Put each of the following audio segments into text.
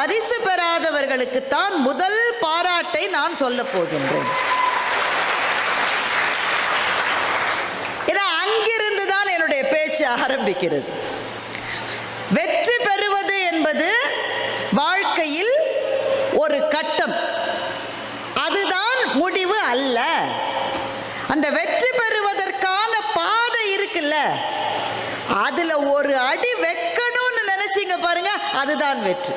பரிசு பெறாதவர்களுக்கு தான் முதல் பாராட்டை நான் சொல்ல போகின்றேன். ஏன்னா அங்கிருந்து தான் என்னுடைய பேச்சு ஆரம்பிக்கிறது. வெற்றி பெறுவது என்பது வாழ்க்கையில் ஒரு கட்டம், அதுதான் முடிவு அல்ல. அந்த வெற்றி பெறுவதற்கான பாதை இருக்குல்ல, அதுல ஒரு அடி வைக்கணும்னு நினைச்சீங்க பாருங்க, அதுதான் வெற்றி.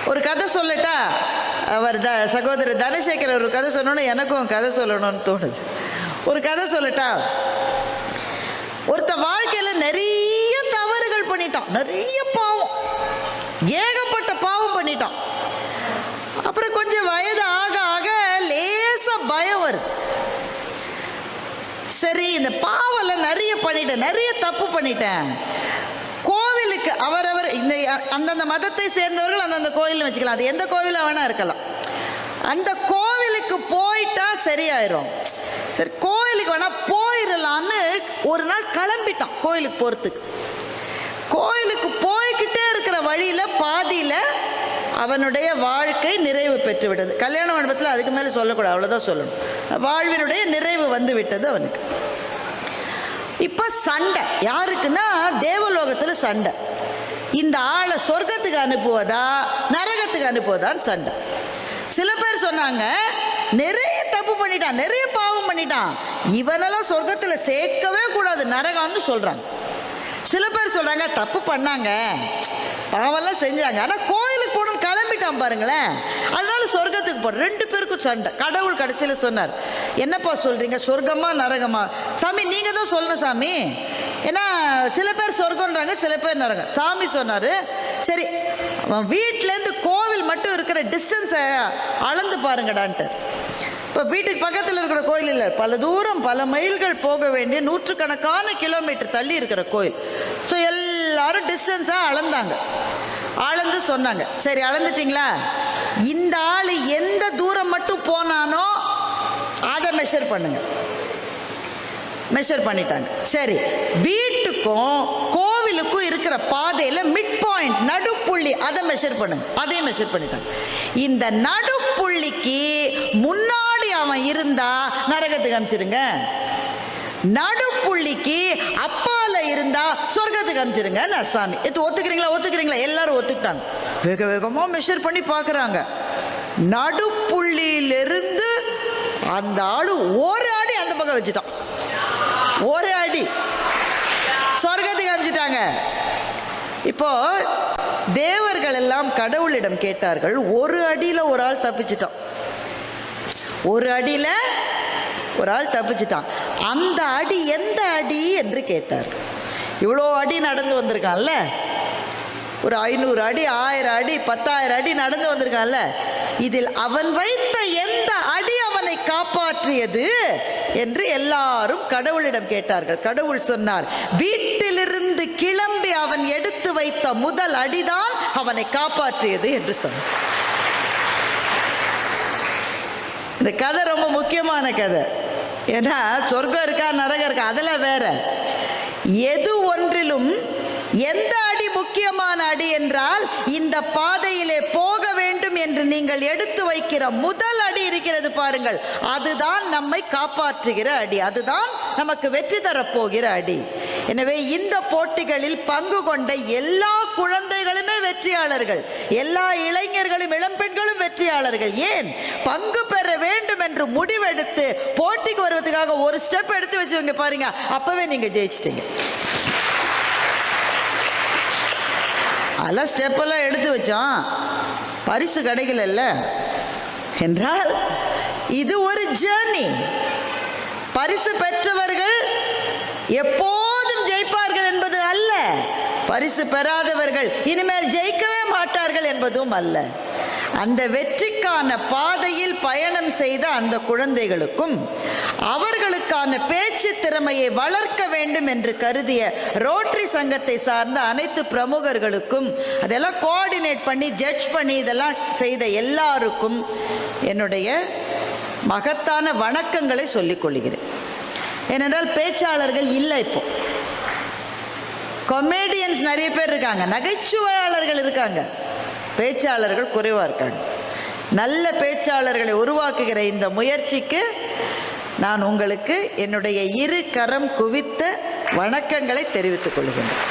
ஒரு கதை சொல்லட்டா? அவர் சகோதரர் தனசேகர் ஒரு கதை சொன்னோன்னு எனக்கும் கதை சொல்லணும்னு தோணுது. ஒரு கதை சொல்லட்டா? ஒருத்த வாழ்க்கையில நிறைய தவறுகள் பண்ணிட்டான், நிறைய பாவம், ஏகப்பட்ட பாவம் பண்ணிட்டான். அப்புறம் கொஞ்சம் வயது ஆக ஆக லேசா பயம் வருது. சரி, இந்த பாவம் நிறைய பண்ணிட்டேன், நிறைய தப்பு பண்ணிட்டேன், கோவிலுக்கு அவரவர் இந்த அந்தந்த மதத்தை சேர்ந்தவர்கள் அந்தந்த கோவில் வச்சுக்கலாம், அது எந்த கோவில வேணா இருக்கலாம், அந்த கோவிலுக்கு போயிட்டா சரியாயிரும். சரி, கோயிலுக்கு வேணா போயிடலான்னு ஒரு நாள் கிளம்பிட்டான் கோயிலுக்கு போறதுக்கு. கோயிலுக்கு போய்கிட்டே இருக்கிற வழியில பாதியில அவனுடைய வாழ்க்கை நிறைவு பெற்று விட்டது. கல்யாண மண்டபத்தில் அதுக்கு மேல சொல்லக்கூடாது, அவ்வளவுதான் சொல்லணும். வாழ்வினுடைய நிறைவு வந்து விட்டது அவனுக்கு. இப்ப சண்டை யாருக்குன்னா, தேவலோகத்துல சண்டை. இந்த ஆளை சொர்க்கத்துக்கு அனுப்புவதா நரகத்துக்கு அனுப்புவதான்னு சண்டை. சில பேர் சொன்னாங்க, நிறைய தப்பு பண்ணிட்டான், நிறைய பாவம் பண்ணிட்டான், இவனெல்லாம் சொர்க்கத்துல சேர்க்கவே கூடாது, நரகம்னு சொல்றாங்க. சில பேர் சொல்றாங்க, தப்பு பண்ணாங்க, பாவெல்லாம் செஞ்சாங்க, ஆனா கோயிலுக்கு போகணும் கிளம்பிட்டான் பாருங்களேன், அதனால சொர்க்கத்துக்கு போற. ரெண்டு பேருக்கும் சண்டை. கடவுள் கடைசியில சொன்னார், என்னப்பா சொல்றீங்க, சொர்க்கமா நரகமா? சாமி நீங்க தான் சொல்லணும் சாமி, ஏன்னா சில பேர் சொர்க்கம்ன்றாங்க, சில பேர் நரகம். சாமி சொன்னாரு, சரி வீட்டுல இருந்து கோவில் மட்டும் இருக்கிற டிஸ்டன்ஸை அளந்து பாருங்கடான்ட்டு. இப்போ வீட்டுக்கு பக்கத்தில் இருக்கிற கோயில் இல்லை, பல தூரம் பல மைல்கள் போக வேண்டிய நூற்றுக்கணக்கான கிலோமீட்டர் தள்ளி இருக்கிற கோயில். ஸோ எல்லாரும் டிஸ்டன்ஸாக அளந்தாங்க. அளந்து சொன்னாங்க, சரி அளந்துட்டீங்களா, இந்த ஆள் எந்த தூரம் மட்டும் போனானோ அதை மெஷர் பண்ணுங்க. மெஷர் பண்ணிட்டாங்க. சரி, வீட்டுக்கும் கோவிலுக்கும் இருக்கிற பாதையில மிட் பாயிண்ட், நடுப்புள்ளி, அதை மெஷர் பண்ணுங்க. அதையும் மெஷர் பண்ணிட்டாங்க. இந்த நடுப்புள்ளிக்கு முன்னாடி அவன் இருந்தா நரகத்துக்கு அனுப்பிச்சிருங்க, நடுப்புள்ளிக்கு அப்பால இருந்தா சொர்க்கத்துக்கு அனுப்பிச்சிருங்க. சாமி இது ஒத்துக்கிறீங்களா? ஒத்துக்கிறீங்களா? எல்லாரும் ஒத்துக்கிட்டாங்க. வேக வேகமா மெஷர் பண்ணி பாக்குறாங்க. நடுப்புள்ளியிலிருந்து அந்த ஆளு ஒரு அடி அந்த பக்கம் வச்சுட்டான், ஒரு அடி சொர்க்கத்துக்கு அனுப்பிச்சிட்டாங்க. இப்போ தேவர்கள் எல்லாம் கடவுளிடம் கேட்டார்கள், ஒரு அடியில ஒரு ஆள் தப்பிச்சிட்டான், ஒரு அடியில ஒரு ஆள் தப்பிச்சிட்டான், அந்த அடி எந்த அடி என்று கேட்டார். இவ்வளோ அடி நடந்து வந்திருக்கான்ல, ஒரு 500 அடி 1000 அடி 10,000 அடி நடந்து வந்திருக்கான்ல, இதில் அவன் வைத்த எந்த அடி அவனை காப்பாற்றியது என்று எல்லாரும் கடவுளிடம் கேட்டார்கள். கடவுள் சொன்னார், வீட்டிலிருந்து கிளம்பி அவன் எடுத்து வைத்த முதல் அடிதான் அவனை காப்பாற்றியது என்று சொன்னார். இந்த கதை ரொம்ப முக்கியமான கதை. ஏன்னா சொர்க்கம் இருக்கா நரகம் இருக்கா அதெல்லாம் வேற. எது ஒன்றிலும் எந்த அடி முக்கியமான அடி என்றால், இந்த பாதையிலே போக வேண்டும் என்று நீங்கள் எடுத்து வைக்கிற முதல் அடி இருக்கிறது பாருங்கள், அதுதான் நம்மை காப்பாற்றுகிற அடி, அதுதான் நமக்கு வெற்றி தரப்போகிற அடி. எனவே இந்த போட்டிகளில் பங்கு கொண்ட எல்லா குழந்தைகளுமே வெற்றியாளர்கள், எல்லா இளைஞர்களும் இளம்பெண்களும் வெற்றியாளர்கள். ஏன்? பங்கு பெற வேண்டும் என்று முடிவெடுத்து போட்டிக்கு வருவதற்காக ஒரு ஸ்டெப் எடுத்து வச்சுங்க பாருங்க, அப்பவே நீங்க ஜெயிச்சிட்டீங்க. அதெல்லாம் ஸ்டெப்பெல்லாம் எடுத்து வச்சோம், பரிசு கிடைக்கல என்றால் இது ஒரு ஜர்னி. பரிசு பெற்றவர்கள் எப்போதும் ஜெயிப்பார்கள் என்பது அல்ல, பரிசு பெறாதவர்கள் இனிமேல் ஜெயிக்கவே மாட்டார்கள் என்பதும் அல்ல. அந்த வெற்றிக்கான பாதையில் பயணம் செய்த அந்த குழந்தைகளுக்கும் அவர்களுக்கான பேச்சு திறமையை வளர்க்க வேண்டும் என்று கருதிய ரோட்டரி சங்கத்தை சார்ந்த அனைத்து பிரமுகர்களுக்கும், அதெல்லாம் கோஆர்டினேட் பண்ணி ஜட்ஜ் பண்ணி இதெல்லாம் செய்த எல்லாருக்கும் என்னுடைய மகத்தான வணக்கங்களை சொல்லிக் கொள்கிறேன். ஏனென்றால் பேச்சாளர்கள் இல்லை, இப்போ கொமேடியன்ஸ் நிறைய பேர் இருக்காங்க, நகைச்சுவையாளர்கள் இருக்காங்க, பேச்சாளர்கள் குறைவா இருக்காங்க. நல்ல பேச்சாளர்களை உருவாக்குகிற இந்த முயற்சிக்கு நான் உங்களுக்கு என்னுடைய இரு கரம் குவித்த வணக்கங்களை தெரிவித்துக் கொள்கின்றேன்.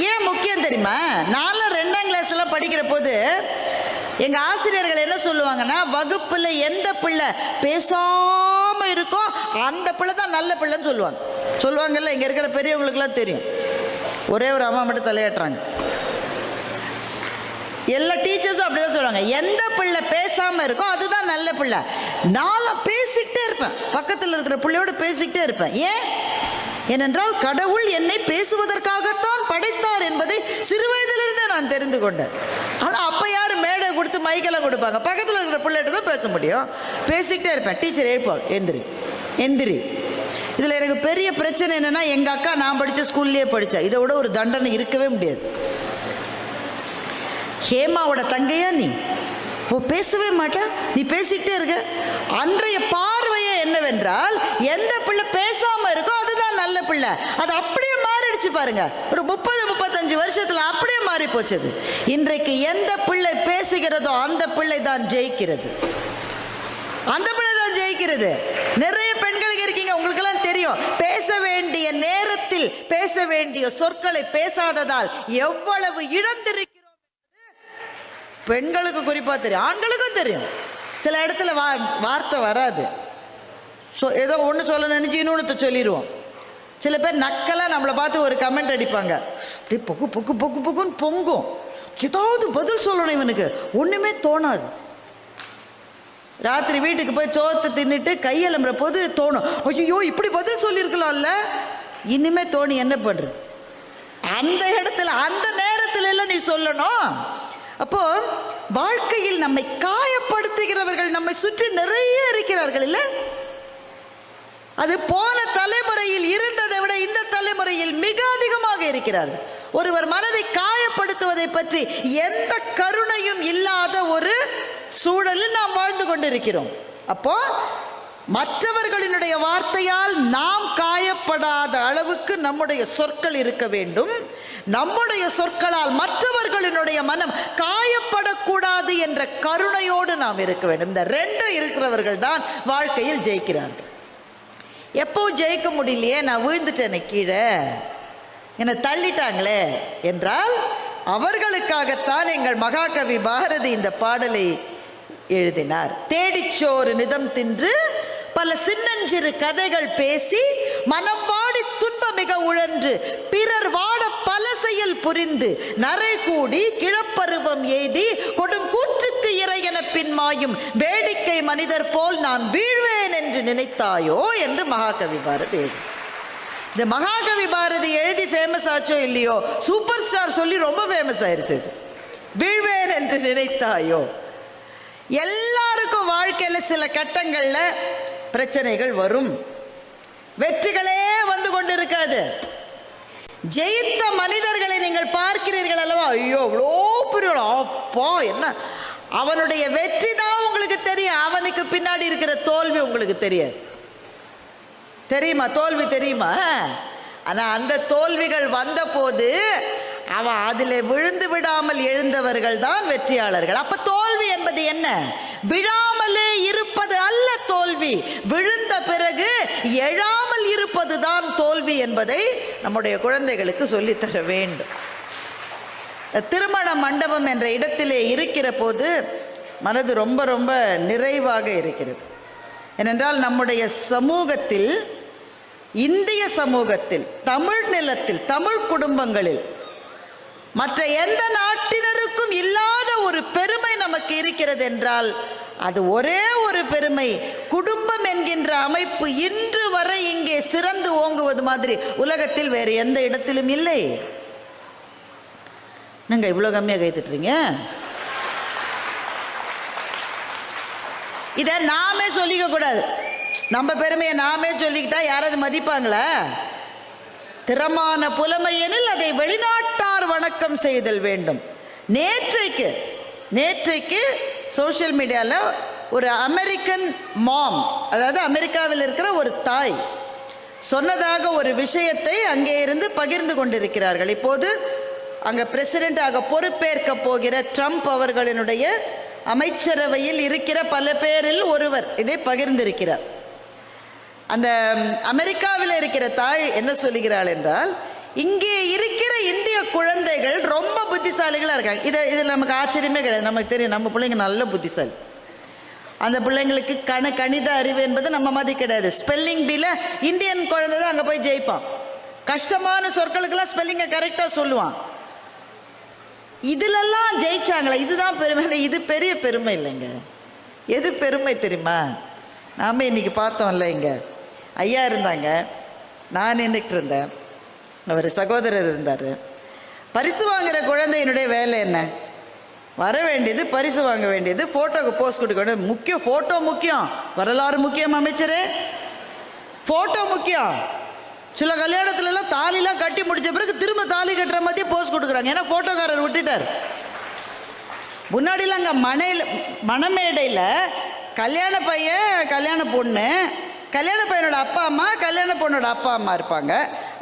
ஏன் முக்கியம் தெரியுமா? நானும் 2ஆம் கிளாஸ் எல்லாம் படிக்கிற போது எங்க ஆசிரியர்கள் என்ன சொல்லுவாங்கன்னா, வகுப்புல எந்த பிள்ளை பேசாம இருக்கோ அந்த பிள்ளை தான் நல்ல பிள்ளைன்னு சொல்லுவாங்கல்ல. இங்க இருக்கிற பெரியவங்களுக்கு எல்லாம் தெரியும். ஒரே ஒரு அம்மா மட்டும் தலையாட்டுறாங்க. எல்லா டீச்சர்ஸும் அப்படிதான் சொல்லுவாங்க, எந்த பிள்ளை பேசாம இருக்கோ அதுதான் நல்ல பிள்ளை. நான் பேசிக்கிட்டே இருப்பேன், பக்கத்தில் இருக்கிற பிள்ளையோட பேசிக்கிட்டே இருப்பேன். ஏனென்றால் கடவுள் என்னை பேசுவதற்காகத்தான் படைத்தார் என்பதை சிறு வயதிலிருந்தே நான் தெரிந்து கொண்டேன். ஆனா அப்ப யாரு மேடை கொடுத்து மைக்கெல்லாம் கொடுப்பாங்க? பக்கத்தில் இருக்கிற பிள்ளைகிட்ட தான் பேச முடியும். பேசிக்கிட்டே இருப்பேன். டீச்சர் எழுப்பாங்க, எந்திரி எந்திரி. இதுல எனக்கு பெரிய பிரச்சனை என்னன்னா, எங்க அக்கா நான் படிச்ச ஸ்கூல்லயே படிச்சா, இதை விட ஒரு தண்டனை இருக்கவே முடியாது. ஹேமாவோட தங்கையா நீ? பேசவே மாட்டேன், நீ பேசிக்கிட்டே இருக்க. அன்றைய பார்வையே என்னவென்றால், எந்த பிள்ளை பேசாம இருக்கோ அதுதான் நல்ல பிள்ளை. அது அப்படியே மாறிடுச்சு பாருங்க. ஒரு 30-35 வருஷத்துல அப்படியே மாறி போச்சது. இன்றைக்கு எந்த பிள்ளை பேசுகிறதோ அந்த பிள்ளை தான் ஜெயிக்கிறது. அந்த பிள்ளை தான் ஜெயிக்கிறது. நிறைய பெண்களுக்கு இருக்கீங்க, உங்களுக்கு எல்லாம் தெரியும், பேச வேண்டிய நேரத்தில் பேச வேண்டிய சொற்களை பேசாததால் எவ்வளவு இழந்திருக்கிறோம். பெண்களுக்கு குறிப்பா தெரியும், ஆண்களுக்கும் தெரியும். சில இடத்துல வார்த்தை வராது, ஏதோ ஒன்று சொல்ல நினைச்சு இன்னொன்று சொல்லிடுவோம். சில பேர் நக்கலா நம்மளை பார்த்து ஒரு கமெண்ட் அடிப்பாங்க, அப்படி பொக்கு பொக்கு பொக்கு பொக்குன்னு பொங்கும். ஏதாவது பதில் சொல்லணும், இவனுக்கு ஒண்ணுமே தோணாது. ராத்திரி வீட்டுக்கு போய் சோத்து தின்னுட்டு கையெலும்புற போது தோணும், ஐயோ இப்படி பதில் சொல்லியிருக்கலாம்ல. இனிமே தோணி என்ன பண்ற? அந்த இடத்துல அந்த நேரத்துல எல்லாம் நீ சொல்லணும். அப்போ வாழ்க்கையில் நம்மை காயப்படுத்துகிறவர்கள் நம்மை சுற்றி நிறைய இருக்கிறார்கள் இல்ல? அது போன தலைமுறையில் இருந்ததை விட இந்த தலைமுறையில் மிக அதிகமாக இருக்கிறார்கள். ஒருவர் மனதை காயப்படுத்துவதை பற்றி எந்த கருணையும் இல்லாத ஒரு சூழலில் நாம் வாழ்ந்து கொண்டிருக்கிறோம். அப்போ மற்றவர்களினுடைய வார்த்தையால் நாம் காயப்படாத அளவுக்கு நம்முடைய சொற்கள் இருக்க வேண்டும். நம்முடைய சொற்களால் மற்றவர்களினுடைய மனம் காயப்படக்கூடாது என்ற கருணையோடு நாம் இருக்க வேண்டும். இந்த ரெண்டு இருக்கிறவர்கள் தான் வாழ்க்கையில் ஜெயிக்கிறார்கள். எப்பவும் ஜெயிக்க முடியலையே, நான் விழுந்துட்டேன் கீழே, என்னை தள்ளிட்டாங்களே என்றால் அவர்களுக்காகத்தான் எங்கள் மகாகவி பாரதி இந்த பாடலை எழுதினார். தேடிச்சோறு நிதம் தின்று பல சின்னஞ்சிறு கதைகள் பேசி மனம் வாடி துன்ப மிக உழன்று பிறர் வாட பல செயல் புரிந்து நரை கூடி கிழப்பருவம் எய்தி கொடுங்கூற்றுக்கு இறையென பின்மாயும் வேடிக்கை மனிதர் போல் நான் வீழ்வேன் என்று நினைத்தாயோ என்று மகாகவி பாரதி எழுதி. இந்த மகாகவி பாரதி எழுதி ஃபேமஸ் ஆச்சோ இல்லையோ, சூப்பர் ஸ்டார் சொல்லி ரொம்ப ஃபேமஸ் ஆயிருச்சு. வீழ்வேன் என்று நினைத்தாயோ. எல்லாருக்கும் வாழ்க்கையில சில கட்டங்கள்ல பிரச்சனைகள் வரும், வெற்றிகளே வந்து கொண்டிருக்காது. ஜெயித்த மனிதர்களை நீங்கள் பார்க்கிறீர்கள் அல்லவா, ஐயோ அவ்வளோ பெரிய அப்பா என்ன, அவனுடைய வெற்றி தான் உங்களுக்கு தெரியும், அவனுக்கு பின்னாடி இருக்கிற தோல்வி உங்களுக்கு தெரியாது. தெரியுமா? தோல்வி தெரியுமா? ஆனா அந்த தோல்விகள் வந்த போது அவன் அதிலே விழுந்து விடாமல் எழுந்தவர்கள் தான் வெற்றியாளர்கள். அப்ப தோல்வி என்பது என்ன? விழாமலே இருப்பது அல்ல தோல்வி, விழுந்த பிறகு எழாமல் இருப்பது தான் தோல்வி என்பதை நம்முடைய குழந்தைகளுக்கு சொல்லித்தர வேண்டும். திருமண மண்டபம் என்ற இடத்திலே இருக்கிற போது மனது ரொம்ப ரொம்ப நிறைவாக இருக்கிறது. ஏனென்றால் நம்முடைய சமூகத்தில், இந்திய சமூகத்தில், தமிழ் நிலத்தில், தமிழ் குடும்பங்களில் மற்ற எந்த நாட்டினருக்கும் இல்லாத ஒரு பெருமை நமக்கு இருக்கிறது என்றால் அது ஒரே ஒரு பெருமை. குடும்பம் என்கின்ற அமைப்பு இன்று வரை இங்கே சிறந்து ஓங்குவது மாதிரி உலகத்தில் வேறு எந்த இடத்திலும் இல்லை. நீங்க இவ்வளவு கம்மியா கைத்துறீங்க? இத நாமே சொல்லிக்க கூடாது. நம்ம பெருமையை நாமே சொல்லிக்கிட்டா யாராவது மதிப்பாங்களா? திறமான புலமை எனில் அதை வெளிநாட்டார் வணக்கம் செய்தல் வேண்டும். நேற்றைக்கு சோசியல் மீடியாவில் ஒரு அமெரிக்கன் மாம், அதாவது அமெரிக்காவில் இருக்கிற ஒரு தாய், சொன்னதாக ஒரு விஷயத்தை அங்கே இருந்து பகிர்ந்து கொண்டிருக்கிறார்கள். இப்போது அங்கே பிரசிடென்டாக பொறுப்பேற்க போகிற ட்ரம்ப் அவர்களினுடைய அமைச்சரவையில் இருக்கிற பல பேரில் ஒருவர் இதை பகிர்ந்திருக்கிறார். அந்த அமெரிக்காவில் இருக்கிற தாய் என்ன சொல்லுகிறாள் என்றால், இங்கே இருக்கிற இந்திய குழந்தைகள் ரொம்ப புத்திசாலிகளாக இருக்காங்க. இதில் நமக்கு ஆச்சரியமே கிடையாது. நமக்கு தெரியும் நம்ம பிள்ளைங்க நல்ல புத்திசாலி. அந்த பிள்ளைங்களுக்கு கணித அறிவு என்பது நம்ம மாதிரி கிடையாது. ஸ்பெல்லிங் பீல இந்தியன் குழந்தை தான் அங்கே போய் ஜெயிப்பான். கஷ்டமான சொற்களுக்கெல்லாம் ஸ்பெல்லிங்கை கரெக்டாக சொல்லுவான். இதுலெல்லாம் ஜெயிச்சாங்களே, இதுதான் பெருமை. இது பெரிய பெருமை இல்லைங்க. எது பெருமை தெரியுமா? நாம் இன்னைக்கு பார்த்தோம்ல, இங்கே ஐயா இருந்தாங்க, நான் நின்றுட்டு இருந்தேன், அவர் சகோதரர் இருந்தார். பரிசு வாங்குகிற குழந்தையினுடைய வேலை என்ன? வர வேண்டியது, பரிசு வாங்க வேண்டியது, ஃபோட்டோக்கு போஸ்ட் கொடுக்க வேண்டியது. முக்கியம் ஃபோட்டோ முக்கியம், வரலாறு முக்கியம். அமைச்சரே, ஃபோட்டோ முக்கியம். சில கல்யாணத்துலலாம் தாலிலாம் கட்டி முடிச்ச பிறகு திரும்ப தாலி கட்டுற மாதிரியே போஸ்ட் கொடுக்குறாங்க. ஏன்னா ஃபோட்டோக்காரர் விட்டுட்டார். முன்னாடிலாம் அங்கே மணமேடையில் கல்யாண பையன், கல்யாண பொண்ணு, கல்யாண பையனோட அப்பா அம்மா, கல்யாண பொண்ணோட அப்பா அம்மா இருப்பாங்க.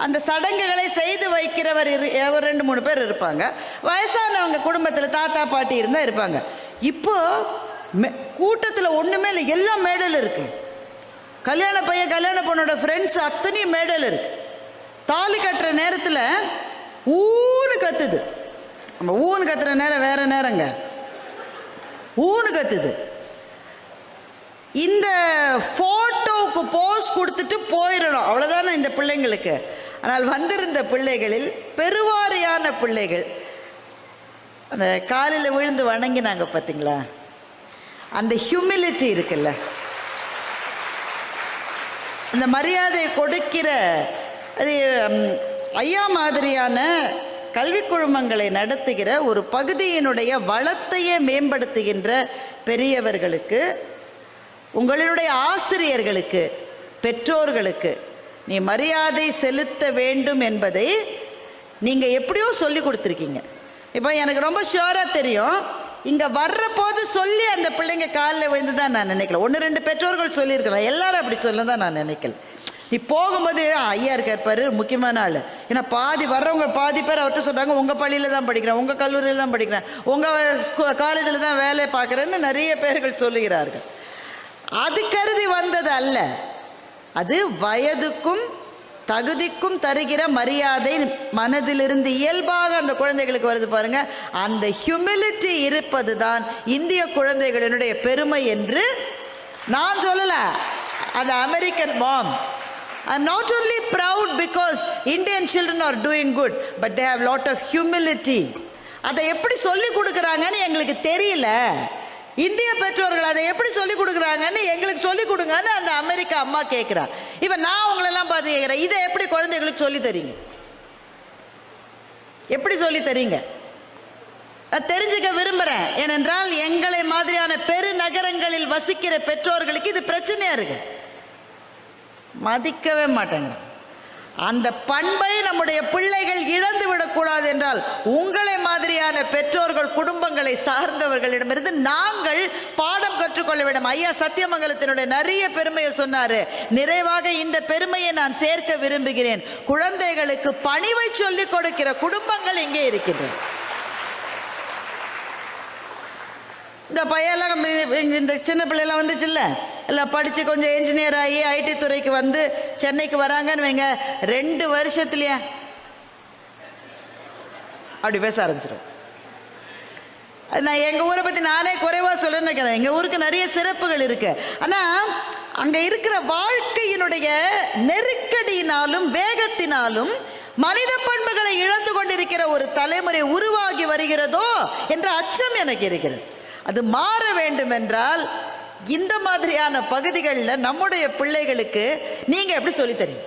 அந்த சடங்குகளை செய்து வைக்கிறவர் ஒரு 2-3 பேர் இருப்பாங்க. வயசானவங்க குடும்பத்தில் தாத்தா பாட்டி இருந்தால் இருப்பாங்க. இப்போ கூட்டத்தில் ஒன்றுமே இல்லை, எல்லாம் மேடையில் இருக்கு. கல்யாண பையன் கல்யாண பொண்ணோட ஃப்ரெண்ட்ஸ் அத்தனையும் மேடையில் இருக்கு. தாலி கட்டுற நேரத்தில் ஊன்னு கத்துது. நம்ம ஊன்னு கத்துற நேரம் வேற நேரங்க, ஊன்னு கத்துது. இந்த ஃபோட்டோவுக்கு போஸ் கொடுத்துட்டு போயிடணும், அவ்வளோதானே இந்த பிள்ளைங்களுக்கு. ஆனால் வந்திருந்த பிள்ளைகளில் பெருவாரியான பிள்ளைகள் அந்த காலில் விழுந்து வணங்கினாங்க. பார்த்தீங்களா? அந்த ஹியூமிலிட்டி இருக்குல்ல, அந்த மரியாதை கொடுக்கிற அது. ஐயா மாதிரியான கல்வி குழுமங்களை நடத்துகிற ஒரு பகுதியினுடைய வளத்தையே மேம்படுத்துகின்ற பெரியவர்களுக்கு, உங்களுடைய ஆசிரியர்களுக்கு, பெற்றோர்களுக்கு நீ மரியாதை செலுத்த வேண்டும் என்பதை நீங்கள் எப்படியோ சொல்லி கொடுத்துருக்கீங்க. இப்போ எனக்கு ரொம்ப ஷியோராக தெரியும், இங்கே வர்ற போது சொல்லி அந்த பிள்ளைங்க காலில் விழுந்து தான் நான் நினைக்கல. 1-2 பெற்றோர்கள் சொல்லியிருக்கலாம், எல்லாரும் அப்படி சொல்ல தான் நான் நினைக்கல. நீ போகும்போது ஐயா இருக்கார் முக்கியமான ஆள். ஏன்னா வர்றவங்க பாதி பேர் அவர்கிட்ட சொல்கிறாங்க, உங்கள் பள்ளியில் தான் படிக்கிறேன், உங்கள் கல்லூரியில் தான் படிக்கிறேன், உங்கள் காலேஜில் தான் வேலை பார்க்குறேன்னு நிறைய பேர்கள் சொல்லுகிறார்கள். அது கருதி வந்தது அல்ல, அது வயதுக்கும் தகுதிக்கும் தருகிற மரியாதை மனதிலிருந்து இயல்பாக அந்த குழந்தைகளுக்கு வருது பாருங்க. அந்த ஹியூமிலிட்டி இருப்பது தான் இந்திய குழந்தைகளினுடைய பெருமை என்று நான் சொல்லல. அந்த American mom, I'm not only proud because Indian children are doing good, but they have lot of humility. அதை எப்படி சொல்லி கொடுக்குறாங்கன்னு எங்களுக்கு தெரியல. இந்திய பெற்றோர்கள் அதை எப்படி சொல்லிக் கொடுக்குறாங்கன்னு எங்களுக்கு சொல்லிக் கொடுங்கன்னு அந்த அமெரிக்கா அம்மா கேட்குறா. இப்போ நான் உங்களெல்லாம் பார்த்து கேட்குறேன், இதை எப்படி குழந்தைகளுக்கு சொல்லி தரீங்க? எப்படி சொல்லி தரீங்க? தெரிஞ்சுக்க விரும்புகிறேன். ஏனென்றால் எங்களை மாதிரியான பெருநகரங்களில் வசிக்கிற பெற்றோர்களுக்கு இது பிரச்சனையாக இருக்கு, மதிக்கவே மாட்டேங்க. அந்த பண்பை நம்முடைய பிள்ளைகள் இழந்து விடக்கூடாது என்றால் உங்களை மாதிரியான பெற்றோர்கள், குடும்பங்களை சார்ந்தவர்களிடமிருந்து நாங்கள் பாடம் கற்றுக்கொள்ள வேண்டும். ஐயா சத்தியமங்கலத்தினுடைய நிறைய பெருமையை சொன்னாரு. நிறைவாக இந்த பெருமையை நான் சேர்க்க விரும்புகிறேன். குழந்தைகளுக்கு பணிவை சொல்லிக் கொடுக்கிற குடும்பங்கள் இங்கே இருக்கின்றன. இந்த பையெல்லாம் இந்த சின்ன பிள்ளைலாம் வந்துச்சுல்ல, எல்லாம் படித்து கொஞ்சம் என்ஜினியர் ஆகி ஐடி துறைக்கு வந்து சென்னைக்கு வராங்கன்னு வைங்க, 2 வருஷத்துலையே அப்படி பேச ஆரம்பிச்சிடும். நான் எங்கள் ஊரை பற்றி நானே குறைவாக சொல்கிறேன்னு நினைக்கிறேன். எங்கள் ஊருக்கு நிறைய சிறப்புகள் இருக்குது. ஆனால் அங்கே இருக்கிற வாழ்க்கையினுடைய நெருக்கடியினாலும் வேகத்தினாலும் மனித பண்புகளை இழந்து கொண்டிருக்கிற ஒரு தலைமுறை உருவாகி வருகிறதோ என்ற அச்சம் எனக்கு இருக்கிறது. அது மாற வேண்டும் என்றால் இந்த மாதிரியான பகுதிகளில் நம்முடைய பிள்ளைகளுக்கு நீங்கள் எப்படி சொல்லித்தரீங்க?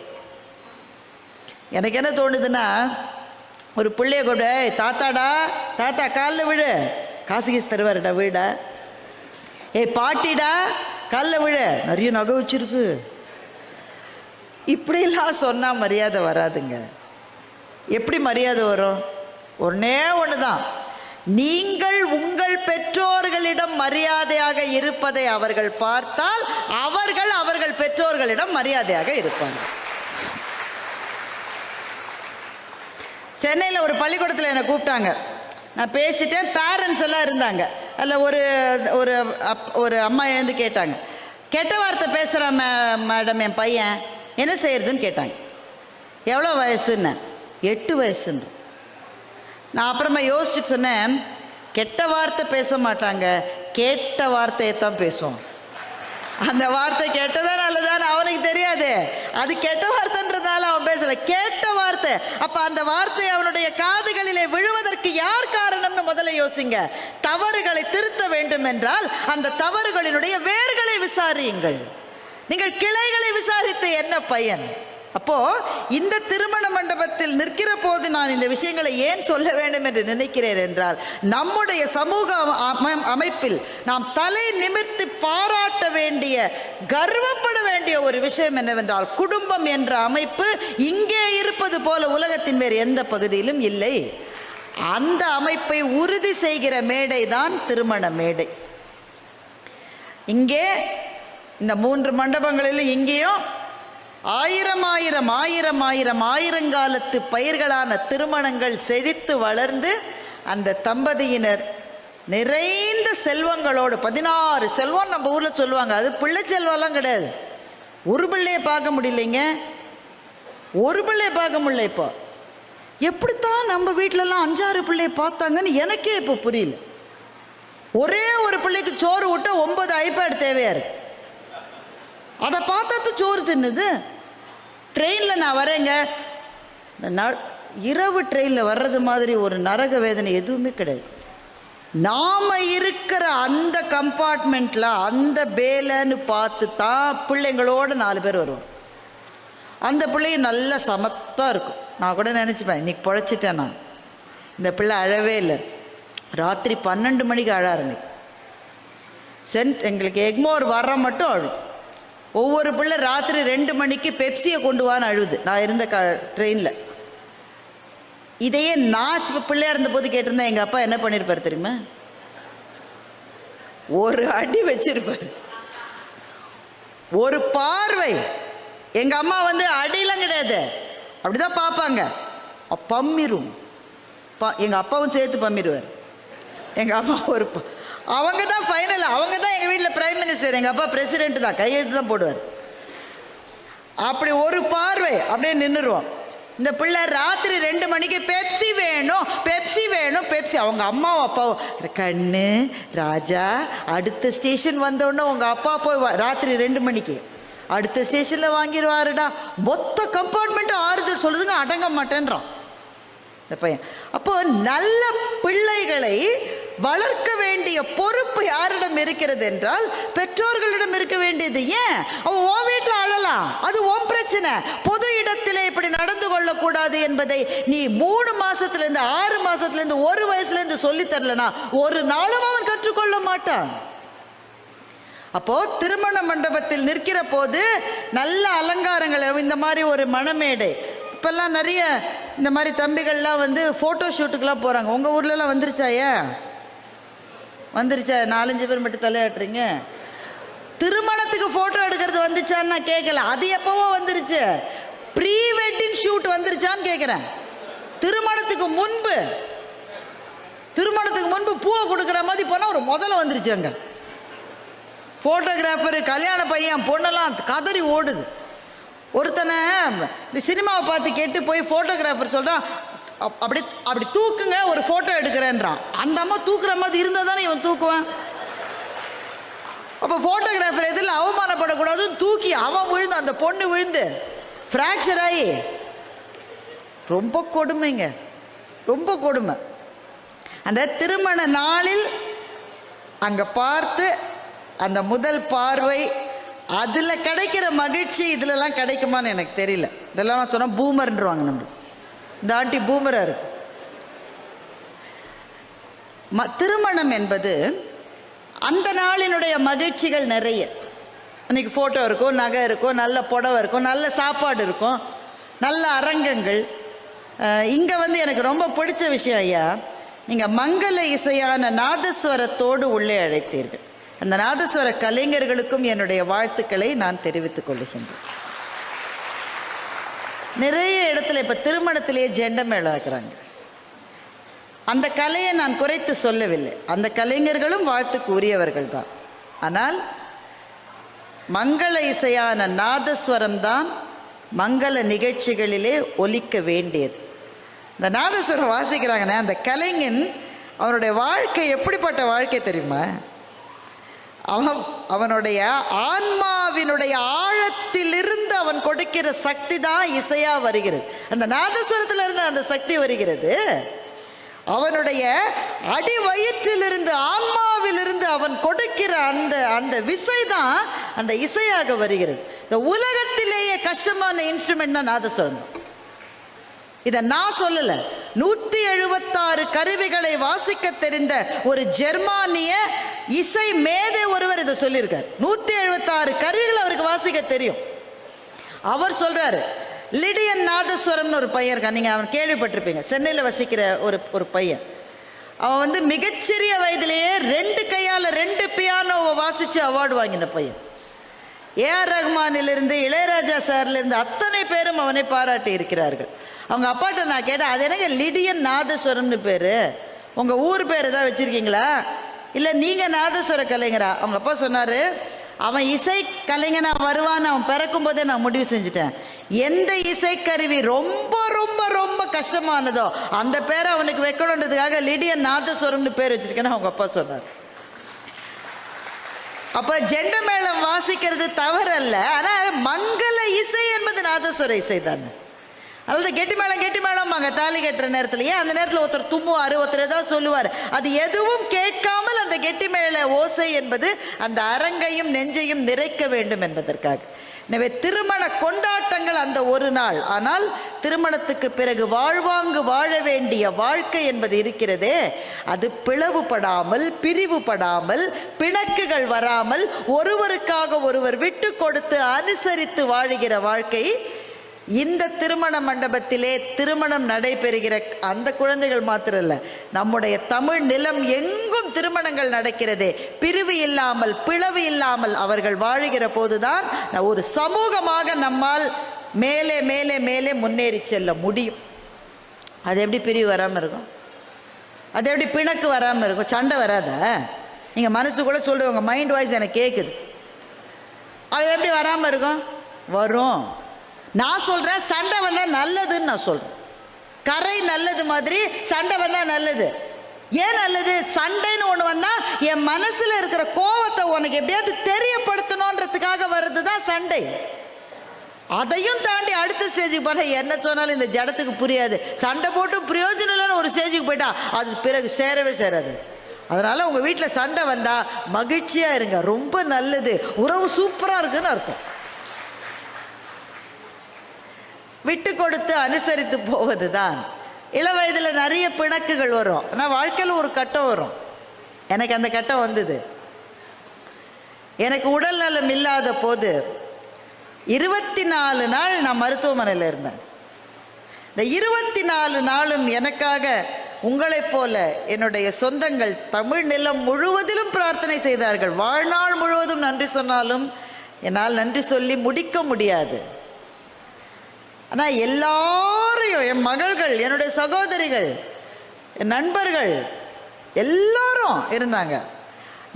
எனக்கு என்ன தோணுதுன்னா, ஒரு பிள்ளைய கூட தாத்தாடா, தாத்தா காலில் விழு, காசு கீசு தருவாருடா வீடா, பாட்டிடா காலில் விழு, நிறைய நகை வச்சிருக்கு, இப்படிலாம் சொன்னால் மரியாதை வராதுங்க. எப்படி மரியாதை வரும்? ஒன்னே ஒன்று தான், நீங்கள் உங்கள் பெற்றோர்களிடம் மரியாதையாக இருப்பதை அவர்கள் பார்த்தால் அவர்கள் அவர்கள் பெற்றோர்களிடம் மரியாதையாக இருப்பார்கள். சென்னையில் ஒரு பள்ளிக்கூடத்தில் என்னை கூப்பிட்டாங்க. நான் பேசிட்டேன். பேரண்ட்ஸ் எல்லாம் இருந்தாங்க. அதில் ஒரு அம்மா எழுந்து கேட்டாங்க, கெட்ட வார்த்தை பேசுகிறான் மேடம் என் பையன், என்ன செய்யறதுன்னு கேட்டாங்க. எவ்வளோ வயசுன்னு? 8 வயசுன்னு. நான் அப்புறமா யோசிச்சுட்டு சொன்னேன், கெட்ட வார்த்தை பேச மாட்டாங்க, கேட்ட வார்த்தையை தான் பேசுவோம். அந்த வார்த்தை கெட்டதா நல்லதான்னு அவனுக்கு தெரியாது. அது கெட்ட வார்த்தைன்றதால அவன் பேசல, கேட்ட வார்த்தை. அப்ப அந்த வார்த்தை அவனுடைய காதுகளிலே விழுவதற்கு யார் காரணம்னு முதல்ல யோசிங்க. தவறுகளை திருத்த வேண்டும் என்றால் அந்த தவறுகளினுடைய வேர்களை விசாரியுங்கள். நீங்கள் கிளைகளை விசாரித்து என்ன பயன்? அப்போ இந்த திருமண மண்டபத்தில் நிற்கிற போது நான் இந்த விஷயங்களை ஏன் சொல்ல வேண்டும் என்று நினைக்கிறேன் என்றால், நம்முடைய சமூக அமைப்பில் நாம் தலை நிமிர்த்தி பாராட்ட வேண்டிய, கர்வப்பட வேண்டிய ஒரு விஷயம் என்னவென்றால், குடும்பம் என்ற அமைப்பு இங்கே இருப்பது போல உலகத்தின் வேறு எந்த பகுதியிலும் இல்லை. அந்த அமைப்பை உறுதி செய்கிற மேடை தான் திருமண மேடை. இங்கே இந்த 3 மண்டபங்களிலும் இங்கேயும் ஆயிரங்காலத்து பயிர்களான திருமணங்கள் செழித்து வளர்ந்து அந்த தம்பதியினர் நிறைந்த செல்வங்களோடு, 16 செல்வம் நம்ம ஊரில் சொல்லுவாங்க, அது பிள்ளை செல்வம்லாம் கிடையாது. ஒரு பிள்ளையை பார்க்க முடியலைங்க, ஒரு பிள்ளையை பார்க்க முடியல. இப்போ எப்படித்தான் நம்ம வீட்டிலலாம் 5-6 பிள்ளையை பார்த்தாங்கன்னு எனக்கே இப்போ புரியல. ஒரே ஒரு பிள்ளைக்கு சோறு விட்ட 9 ஐபேட் தேவையா இருக்கு. அதை பார்த்தா சோறு தின்னுது. ட்ரெயினில் நான் வரேங்க, இரவு ட்ரெயினில் வர்றது மாதிரி ஒரு நரக வேதனை எதுவுமே கிடையாது. நாம் இருக்கிற அந்த கம்பார்ட்மெண்ட்டில் அந்த பேலன்னு பார்த்து தான் பிள்ளைங்களோட 4 பேர் வருவோம். அந்த பிள்ளையும் நல்லா சமத்தாக இருக்கும். நான் கூட நினச்சிப்பேன், இன்னைக்கு பொழைச்சிட்டேன் நான். இந்த பிள்ளை அழவே இல்லை. ராத்திரி 12 மணிக்கு அழ ஆரம்பிக்கும். எங்களுக்கு எக்மோர் வர்ற மட்டும் அழும். ஒவ்வொரு பிள்ளை ராத்திரி 2 மணிக்கு பெப்சியை கொண்டு வான்னு அழுது. நான் இருந்த ட்ரெயினில் இதையே நான் பிள்ளையா இருந்த போது கேட்டிருந்தேன், எங்கள் அப்பா என்ன பண்ணியிருப்பார் தெரியுமா? ஒரு அடி வச்சிருப்பார். ஒரு பார்வை. எங்கள் அம்மா வந்து அடியெல்லாம் கிடையாது, அப்படிதான் பார்ப்பாங்க. பம்மிரும். எங்கள் அப்பாவும் சேர்த்து பம்மிடுவார். எங்கள் அம்மா அவங்க தான் ஃபைனல். அவங்க தான் எங்கள் வீட்டில் பிரைம் மினிஸ்டர். எங்கள் அப்பா பிரசிடென்ட் தான், கையெழுத்து தான் போடுவார். அப்படி ஒரு பார்வை அப்படியே நின்றுருவோம். இந்த பிள்ளை ராத்திரி 2 மணிக்கு பெப்சி வேணும், பெப்சி வேணும், பெப்சி. அவங்க அம்மாவும் அப்பாவும், கண்ணு ராஜா, அடுத்த ஸ்டேஷன் வந்தோடனே உங்கள் அப்பா போய் ராத்திரி 2 மணிக்கு அடுத்த ஸ்டேஷனில் வாங்கிடுவாருடா. மொத்த கம்பார்ட்மெண்ட்டு ஆறுதல் சொல்லுதுங்க, அடங்க மாட்டேன்றான் இந்த பையன். அப்போ நல்ல பிள்ளைகளை வளர்க்க வேண்டிய பொறுப்பு யாரிடம் இருக்கிறது என்றால் பெற்றோர்களிடம் இருக்க வேண்டியது. ஏன் அவன் உன் வீட்டில் அழலாம், அது உன் பிரச்சனை. பொது இடத்திலே இப்படி நடந்து கொள்ளக்கூடாது என்பதை நீ 3 மாசத்திலிருந்து 6 மாசத்திலிருந்து 1 வயசுலேருந்து சொல்லி தரலனா ஒரு நாளும் அவன் கற்றுக்கொள்ள மாட்டான். அப்போ திருமண மண்டபத்தில் நிற்கிற போது நல்ல அலங்காரங்கள், இந்த மாதிரி ஒரு மணமேடை. இப்பெல்லாம் நிறைய இந்த மாதிரி தம்பிகள்லாம் வந்து ஃபோட்டோ ஷூட்டுக்கெலாம் போகிறாங்க. உங்கள் ஊர்லலாம் வந்துருச்சாயா? வந்துருச்சா? 4-5 பேர் மட்டும் தலையாட்டுறீங்க. திருமணத்துக்கு ஃபோட்டோ எடுக்கிறது வந்துச்சான்னு நான் கேட்கல, அது எப்போவோ வந்துருச்சு. ப்ரீ வெட்டிங் ஷூட் வந்துருச்சான்னு கேட்குறேன். திருமணத்துக்கு முன்பு பூவை கொடுக்குற மாதிரி போனால் ஒரு முதல்ல வந்துருச்சு. அங்கே ஃபோட்டோகிராஃபரு, கல்யாண பையன் பொண்ணெல்லாம் கதறி ஓடுது. ஒருத்தனை இந்த சினிமாவை பார்த்து கேட்டு போய் ஃபோட்டோகிராஃபர் சொல்கிறான், அப்படி தூக்குங்க, ஒரு ஃபோட்டோ எடுக்கிறேன்றான். அந்த அம்மா தூக்குற மாதிரி இருந்தால் தானே இவன் தூக்குவான். அப்போ ஃபோட்டோகிராஃபர் எதில் அவமானப்படக்கூடாதுன்னு தூக்கி அவன் விழுந்து, அந்த பொண்ணு விழுந்து ஃப்ராக்சர் ஆகி, ரொம்ப கொடுமைங்க, ரொம்ப கொடுமை. அந்த திருமண நாளில் அங்கே பார்த்து அந்த முதல் பார்வை, அதில் கிடைக்கிற மகிழ்ச்சி இதிலெல்லாம் கிடைக்குமான்னு எனக்கு தெரியல. இதெல்லாம் நான் சொன்னால் பூமர்ன்றாங்க. நம்ம இந்த ஆண்டி பூமராக இருக்கு. திருமணம் என்பது அந்த நாளினுடைய மகிழ்ச்சிகள் நிறைய. அன்றைக்கி ஃபோட்டோ இருக்கும், நகை இருக்கும், நல்ல புடவை இருக்கும், நல்ல சாப்பாடு இருக்கும், நல்ல அரங்கங்கள். இங்கே வந்து எனக்கு ரொம்ப பிடிச்ச விஷயம் ஐயா, நீங்கள் மங்கள இசையான நாதஸ்வரத்தோடு உள்ளே அழைத்தீர்கள். அந்த நாதஸ்வர கலைஞர்களுக்கும் என்னுடைய வாழ்த்துக்களை நான் தெரிவித்துக் கொள்கின்றேன். நிறைய இடத்துல இப்போ திருமணத்திலேயே ஜெண்டமேளம் வைக்கிறாங்க. அந்த கலையை நான் குறைத்து சொல்லவில்லை, அந்த கலைஞர்களும் வாழ்த்துக்கு உரியவர்கள் தான். ஆனால் மங்கள இசையான நாதஸ்வரம் தான் மங்கள நிகழ்ச்சிகளிலே ஒலிக்க வேண்டியது. இந்த நாதஸ்வரம் வாசிக்கிறாங்கன்னா அந்த கலைஞன் அவனுடைய வாழ்க்கை எப்படிப்பட்ட வாழ்க்கை தெரியுமா? அவனுடைய ஆன்மாவினுடைய ஆழத்திலிருந்து அவன் கொடுக்கிற சக்தி தான் இசையா வருகிறது. அந்த நாதஸ்வரத்திலிருந்து அந்த சக்தி வருகிறது. அவனுடைய அடி வயிற்றிலிருந்து ஆன்மாவிலிருந்து அவன் கொடுக்கிற அந்த அந்த விசை தான் அந்த இசையாக வருகிறது. இந்த உலகத்திலேயே கஷ்டமான இன்ஸ்ட்ருமெண்ட்னா நாதஸ்வரம் தான். இதை நான் சொல்லல, 176 கருவிகளை வாசிக்க தெரிந்த ஒரு ஜெர்மானிய இசை மேதை ஒருவர் இதை சொல்லியிருக்கார். 176 கருவிகள் அவருக்கு வாசிக்க தெரியும். அவர் சொல்றாரு, லிடியன் நாதஸ்வரம்னு ஒரு பையன் இருக்கான், நீங்க அவன் கேள்விப்பட்டிருப்பீங்க, சென்னையில் வசிக்கிற ஒரு பையன். அவன் மிகச்சிறிய வயதிலேயே 2 கையால் 2 பியானோவை வாசிச்சு அவார்டு வாங்கின பையன். ஏஆர் ரஹ்மானிலிருந்து இளையராஜா சார்லேருந்து அத்தனை பேரும் அவனை பாராட்டி இருக்கிறார்கள். அவங்க அப்பாட்ட நான் கேட்டேன், அது எனக்கு லிடியன் நாதஸ்வரம்னு பேர், உங்கள் ஊர் பேர் தான் வச்சுருக்கீங்களா இல்லை நீங்கள் நாதஸ்வர கலைஞரா? அவங்க அப்பா சொன்னார், அவன் இசை கலைஞனாக வருவான்னு அவன் பிறக்கும் போதே நான் முடிவு செஞ்சுட்டேன். எந்த இசைக்கருவி ரொம்ப ரொம்ப ரொம்ப கஷ்டமானதோ அந்த பேரை அவனுக்கு வைக்கணுன்றதுக்காக லிடியன் நாதஸ்வரம்னு பேர் வச்சுருக்கேன்னு அவங்க அப்பா சொன்னார். அப்போ ஜெண்டமேளம் வாசிக்கிறது தவறல்ல, ஆனால் மங்கள இசை என்பது நாதஸ்வர இசை தானே. அதாவது கெட்டி மேளம் அங்கே தாலி கட்டுற நேரத்துலயே அந்த நேரத்தில் ஒருத்தர் தும்முவார், ஒருத்தர் ஏதாவது சொல்லுவார். அது எதுவும் கேட்காமல் அந்த கெட்டி மேள ஓசை என்பது அந்த அரங்கையும் நெஞ்சையும் நிறைக்க வேண்டும் என்பதற்காக. எனவே திருமண கொண்டாட்டங்கள் அந்த ஒரு நாள். ஆனால் திருமணத்துக்கு பிறகு வாழ்வாங்கு வாழ வேண்டிய வாழ்க்கை என்பது இருக்கிறதே, அது பிளவுபடாமல் பிரிவுபடாமல் பிணக்குகள் வராமல் ஒருவருக்காக ஒருவர் விட்டு கொடுத்து அனுசரித்து வாழுகிற வாழ்க்கை. இந்த திருமண மண்டபத்திலே திருமணம் நடைபெறுகிற அந்த குழந்தைகள் மாத்திரம் இல்லை, நம்முடைய தமிழ் நிலம் எங்கும் திருமணங்கள் நடக்கிறதே. பிரிவு இல்லாமல் பிளவு இல்லாமல் அவர்கள் வாழுகிற போதுதான் ஒரு சமூகமாக நம்மால் மேலே மேலே மேலே முன்னேறி செல்ல முடியும். அது எப்படி பிரிவு வராமல் இருக்கும்? அது எப்படி பிணக்கு வராமல் இருக்கும்? சண்டை வராத? நீங்கள் மனசுக்குள்ள சொல்லுங்க, உங்கள் மைண்ட் வாய்ஸ் எனக்கு கேட்குது. அது எப்படி வராமல் இருக்கும்? வரும். நான் சொல்கிறேன், சண்டை வந்தால் நல்லதுன்னு நான் சொல்கிறேன். கரை நல்லது மாதிரி சண்டை வந்தால் நல்லது. ஏன் நல்லது? சண்டைன்னு ஒன்று வந்தால் என் மனசில் இருக்கிற கோவத்தை உனக்கு எப்படியாவது தெரியப்படுத்தணுன்றதுக்காக வர்றது தான் சண்டை. அதையும் தாண்டி அடுத்த ஸ்டேஜுக்கு போனால் என்ன சொன்னாலும் இந்த ஜடத்துக்கு புரியாது. சண்டை போட்டு பிரயோஜனம் இல்லைன்னு ஒரு ஸ்டேஜுக்கு போயிட்டா அது பிறகு சேரவே சேராது. அதனால் உங்கள் வீட்டில் சண்டை வந்தால் மகிழ்ச்சியாக இருங்க, ரொம்ப நல்லது, உறவு சூப்பராக இருக்குன்னு அர்த்தம். விட்டு கொடுத்து அனுசரித்து போவது தான். இள வயதில் நிறைய பிணக்குகள் வரும், ஆனால் வாழ்க்கையில் ஒரு கட்டம் வரும். எனக்கு அந்த கட்டம் வந்தது. எனக்கு உடல் நலம் இல்லாத போது 24 நாள் நான் மருத்துவமனையில் இருந்தேன். இந்த 24 நாளும் எனக்காக உங்களைப் போல என்னுடைய சொந்தங்கள் தமிழ் நிலம் முழுவதிலும் பிரார்த்தனை செய்தார்கள். வாழ்நாள் முழுவதும் நன்றி சொன்னாலும் என்னால் நன்றி சொல்லி முடிக்க முடியாது. ஆனால் எல்லாரையும், என் மகள்கள், என்னுடைய சகோதரிகள், என் நண்பர்கள் எல்லாரும் இருந்தாங்க.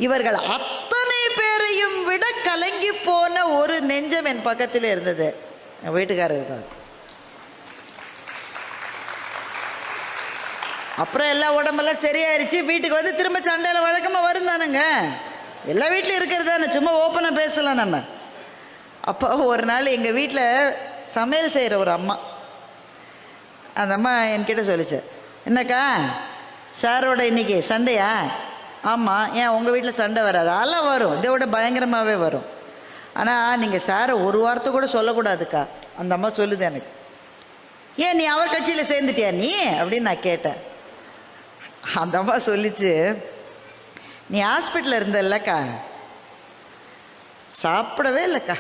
இவர்கள் அத்தனை பேரையும் விட கலங்கி போன ஒரு நெஞ்சம் என் பக்கத்தில் இருந்தது, என் வீட்டுக்காரர் இருக்காது. அப்புறம் எல்லா உடம்பெல்லாம் சரியாயிருச்சு. வீட்டுக்கு வந்து திரும்ப சண்டையில் வழக்கமாக வரும் தானுங்க, எல்லா வீட்லையும் இருக்கிறது தானே, சும்மா ஓப்பனாக பேசலாம் நம்ம. அப்போ ஒரு நாள் எங்கள் வீட்டில் சமையல் செய்கிற ஒரு அம்மா, அந்த அம்மா என்கிட்ட சொல்லிச்சு, என்னக்கா சாரோட இன்னைக்கு சண்டையா? ஆமாம். ஏன் உங்கள் வீட்டில் சண்டை வராது? அதெல்லாம் வரும், இதை விட பயங்கரமாகவே வரும். ஆனால் நீங்கள் சாரை ஒரு வார்த்தை கூட சொல்லக்கூடாதுக்கா, அந்த அம்மா சொல்லுது எனக்கு. ஏன் நீ அவர் கட்சியில் சேர்ந்துட்டியா நீ அப்படின்னு நான் கேட்டேன். அந்த அம்மா சொல்லிச்சு, நீ ஹாஸ்பிட்டலில் இருந்தல்லக்கா, சாப்பிடவே இல்லைக்கா,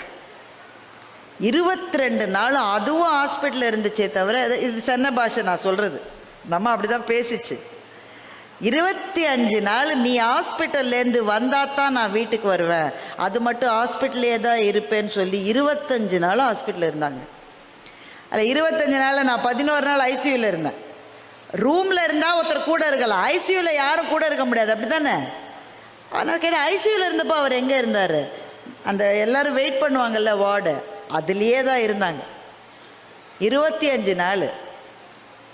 22 நாள் அதுவும் ஹாஸ்பிட்டலில் இருந்துச்சே தவிர, இது சென்னை பாஷை நான் சொல்கிறது, நம்ம அப்படி தான் பேசிச்சு. 25 நாள் நீ ஹாஸ்பிட்டல்லேருந்து வந்தால் தான் நான் வீட்டுக்கு வருவேன், அது மட்டும் ஹாஸ்பிட்டல்லே தான் இருப்பேன்னு சொல்லி 25 நாள் ஹாஸ்பிட்டலில் இருந்தாங்க. அதில் 25 நாள் நான் 11 நாள் ஐசியூவில் இருந்தேன். ரூமில் இருந்தால் ஒருத்தர் கூட இருக்கலாம், ஐசியூவில் யாரும் கூட இருக்க முடியாது, அப்படி தானே? ஆனால் கேட்டேன், ஐசியூவில் இருந்தப்போ அவர் எங்கே இருந்தார்? அந்த எல்லோரும் வெயிட் பண்ணுவாங்கல்ல வார்டு, அதுலேயே தான் இருந்தாங்க 25 நாள்.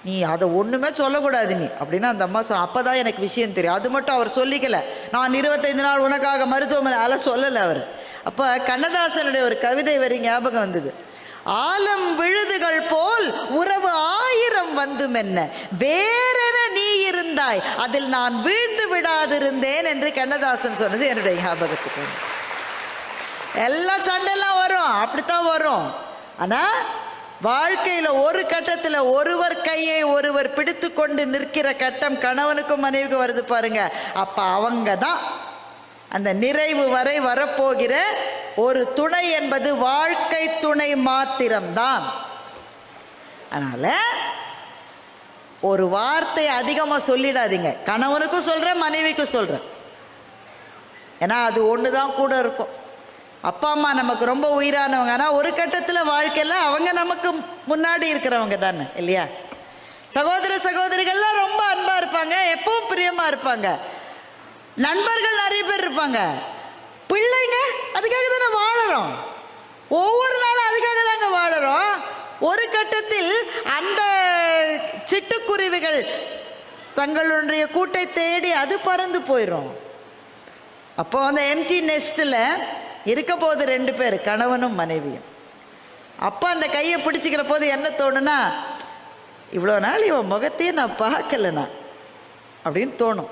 நீ அதை ஒன்றுமே சொல்லக்கூடாது நீ அப்படின்னா அந்த அம்மா அப்போ தான் எனக்கு விஷயம் தெரியும். அது மட்டும் அவர் சொல்லிக்கல, நான் 25 நாள் உனக்காக மருத்துவமனை அதெல்லாம் சொல்லலை அவர். அப்போ கண்ணதாசனுடைய ஒரு கவிதை வரி ஞாபகம் வந்தது. ஆலம் விழுதுகள் போல் உறவு 1000 வந்தும் என்ன, வேறென நீ இருந்தாய் அதில் நான் வீழ்ந்து விடாதிருந்தேன் என்று கண்ணதாசன் சொன்னது என்னுடைய ஞாபகத்துக்கு. எல்லாம் சண்டைலாம் வரும், அப்படித்தான் வரும். ஆனால் வாழ்க்கையில் ஒரு கட்டத்தில் ஒருவர் கையை ஒருவர் பிடித்து கொண்டு நிற்கிற கட்டம் கணவனுக்கும் மனைவிக்கும் வருது பாருங்க. அப்போ அவங்க தான் அந்த நிறைவு வரை வரப்போகிற ஒரு துணை என்பது வாழ்க்கை துணை மாத்திரம்தான். அதனால ஒரு வார்த்தை அதிகமாக சொல்லிடாதீங்க. கணவனுக்கும் சொல்கிறேன், மனைவிக்கும் சொல்கிறேன். ஏன்னா அது ஒன்று தான் கூட இருக்கும். அப்பா அம்மா நமக்கு ரொம்ப உயிரானவங்க, ஆனால் ஒரு கட்டத்தில் வாழ்க்கையில் அவங்க நமக்கு முன்னாடி இருக்கிறவங்க தானே, இல்லையா? சகோதர சகோதரிகள்லாம் ரொம்ப அன்பாக இருப்பாங்க, எப்பவும் பிரியமாக இருப்பாங்க. நண்பர்கள் நிறைய பேர் இருப்பாங்க. பிள்ளைங்க அதுக்காக தானே வாழறோம், ஒவ்வொரு நாளும் அதுக்காக தாங்க வாழறோம். ஒரு கட்டத்தில் அந்த சிட்டுக்குருவிகள் தங்களுடைய கூட்டை தேடி அது பறந்து போயிடும். அப்போ அந்த எம்டி நெஸ்டில் இருக்க போது 2 பேர், கணவனும் மனைவியும். அப்போ அந்த கையை பிடிச்சிக்கிற போது என்ன தோணுன்னா, இவ்வளோ நாள் இவன் முகத்தையே நான் பார்க்கலண்ணா அப்படின்னு தோணும்.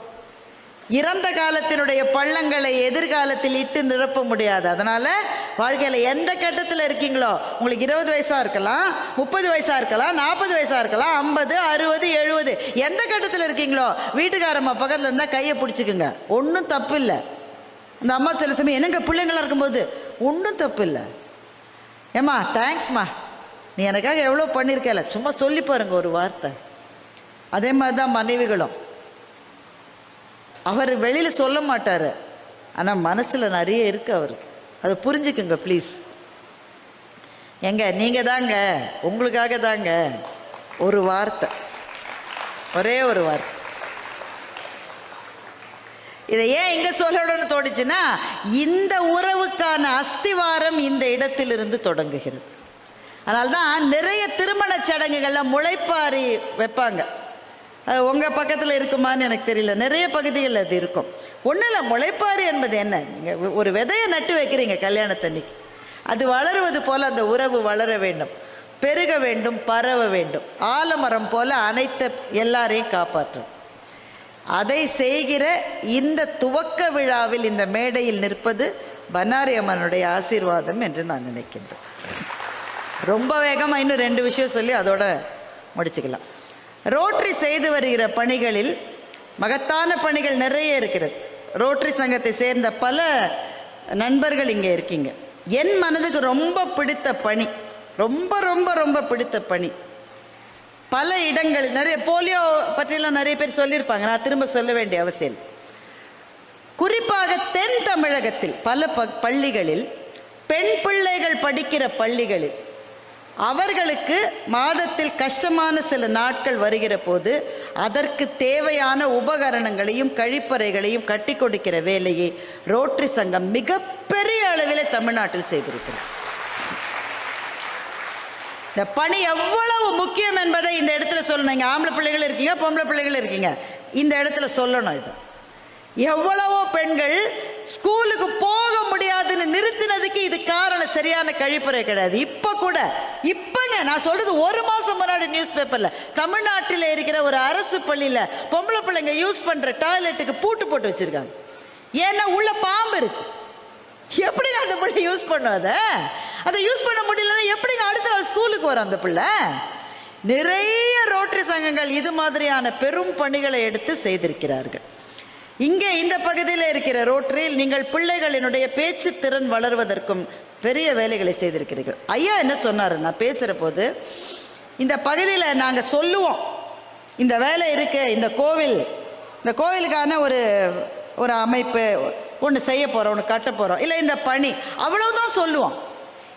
இறந்த காலத்தினுடைய பள்ளங்களை எதிர்காலத்தில் இட்டு நிரப்ப முடியாது. அதனால் வாழ்க்கையில் எந்த கட்டத்தில் இருக்கீங்களோ, உங்களுக்கு 20 வயசாக இருக்கலாம், 30 வயசாக இருக்கலாம், 40 வயசாக இருக்கலாம், 50, 60, 70, எந்த கட்டத்தில் இருக்கீங்களோ வீட்டுக்காரம்மா பக்கத்தில் இருந்தால் கையை பிடிச்சிக்குங்க, ஒன்றும் தப்பு இல்லை. அந்த அம்மா சில சமயம் என்னங்க பிள்ளைங்களாம் இருக்கும்போது ஒன்றும் தப்பு இல்லை, ஏம்மா தேங்க்ஸ்மா நீ எனக்காக எவ்வளோ பண்ணியிருக்கல, சும்மா சொல்லி பாருங்க ஒரு வார்த்தை. அதே மாதிரி தான் மனைவிகளும். அவர் வெளியில் சொல்ல மாட்டார், ஆனால் மனசில் நிறைய இருக்குது அவருக்கு, அதை புரிஞ்சுக்குங்க ப்ளீஸ். எங்க நீங்கள் தாங்க, உங்களுக்காக தாங்க ஒரு வார்த்தை, ஒரே ஒரு வார்த்தை. இதை ஏன் இங்கே சொல்லணும்னு தோணுச்சுன்னா, இந்த உறவுக்கான அஸ்திவாரம் இந்த இடத்திலிருந்து தொடங்குகிறது. அதனால்தான் நிறைய திருமண சடங்குகள்லாம் முளைப்பாரி வைப்பாங்க. உங்கள் பக்கத்தில் இருக்குமான்னு எனக்கு தெரியல, நிறைய பகுதிகளில் அது இருக்கும். ஒன்றும் இல்லை, முளைப்பாரி என்பது என்ன, நீங்கள் ஒரு விதையை நட்டு வைக்கிறீங்க கல்யாணத்தன்னைக்கு, அது வளருவது போல் அந்த உறவு வளர வேண்டும், பெருக வேண்டும், பரவ வேண்டும், ஆலமரம் போல அனைத்து எல்லாரையும் காப்பாற்றும். அதை செய்கிற இந்த துவக்க விழாவில் இந்த மேடையில் நிற்பது பண்ணாரி அம்மனுடைய ஆசீர்வாதம் என்று நான் நினைக்கின்றேன். ரொம்ப வேகமாக இன்னும் 2 விஷயம் சொல்லி அதோட முடிச்சுக்கலாம். ரோட்டரி செய்து வருகிற பணிகளில் மகத்தான பணிகள் நிறைய இருக்கிறது. ரோட்டரி சங்கத்தை சேர்ந்த பல நண்பர்கள் இங்கே இருக்கீங்க. என் மனதுக்கு ரொம்ப பிடித்த பணி, ரொம்ப ரொம்ப ரொம்ப பிடித்த பணி, பல இடங்கள் நிறைய போலியோ பற்றியெல்லாம் நிறைய பேர் சொல்லியிருப்பாங்க, நான் திரும்ப சொல்ல வேண்டிய அவசியம். குறிப்பாக தென் தமிழகத்தில் பல பள்ளிகளில், பெண் பிள்ளைகள் படிக்கிற பள்ளிகளில் அவர்களுக்கு மாதத்தில் கஷ்டமான சில நாட்கள் வருகிற போது அதற்கு தேவையான உபகரணங்களையும் கழிப்பறைகளையும் கட்டி கொடுக்கிற வேலையை ரோட்டரி சங்கம் மிகப்பெரிய அளவில் தமிழ்நாட்டில் செய்திருக்கிறது. இந்த பணி எவ்வளவு முக்கியம் என்பதை இந்த இடத்துல சொல்லணும். இங்கே ஆம்பளை பிள்ளைகள் இருக்கீங்க, பொம்பளை பிள்ளைகள் இருக்கீங்க, இந்த இடத்துல சொல்லணும். இது எவ்வளவோ பெண்கள் ஸ்கூலுக்கு போக முடியாதுன்னு நிறுத்தினதுக்கு இது காரணம் சரியான கழிப்பறை கிடையாது. இப்பங்க நான் சொல்றது 1 மாசம் முன்னாடி நியூஸ் பேப்பர்ல தமிழ்நாட்டில் இருக்கிற ஒரு அரசு பள்ளியில பொம்பளை பிள்ளைங்க யூஸ் பண்ற டாய்லெட்டுக்கு பூட்டு போட்டு வச்சிருக்காங்க. ஏன்னா உள்ள பாம்பு இருக்கு. எப்படிங்க அந்த பிள்ளை யூஸ் பண்ணும்? அதை யூஸ் பண்ண முடியலன்னா எப்படிங்க அடுத்த நாள் ஸ்கூலுக்கு வரும் அந்த பிள்ளை? நிறைய ரோட்டரி சங்கங்கள் இது மாதிரியான பெரும் பணிகளை எடுத்து செய்திருக்கிறார்கள். இங்கே இந்த பகுதியில் இருக்கிற ரோட்டரியில் நீங்கள் பிள்ளைகளினுடைய பேச்சு திறன் வளர்வதற்கும் பெரிய வேலைகளை செய்திருக்கிறீர்கள். ஐயா என்ன சொன்னார், நான் பேசுகிற போது இந்த பகுதியில் நாங்கள் சொல்லுவோம் இந்த வேலை இருக்கு, இந்த கோவிலுக்கான ஒரு அமைப்பு ஒன்று செய்ய போகிறோம், ஒன்று கட்ட போகிறோம், இல்லை இந்த பணி, அவ்வளவுதான் சொல்லுவோம்.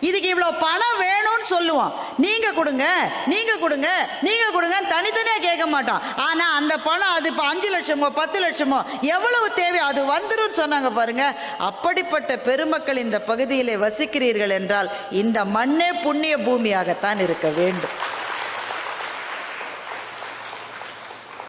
இதுக்கு இவ்வளோ பணம் வேணும்னு சொல்லுவோம். நீங்க கொடுங்க, நீங்க கொடுங்க, நீங்க கொடுங்க தனித்தனியாக கேட்க மாட்டோம். ஆனால் அந்த பணம் அது இப்போ 5 லட்சமோ 10 லட்சமோ எவ்வளவு தேவை அது வந்துடும் சொன்னாங்க பாருங்க. அப்படிப்பட்ட பெருமக்கள் இந்த பகுதியிலே வசிக்கிறீர்கள் என்றால் இந்த மண்ணே புண்ணிய பூமியாகத்தான் இருக்க வேண்டும்.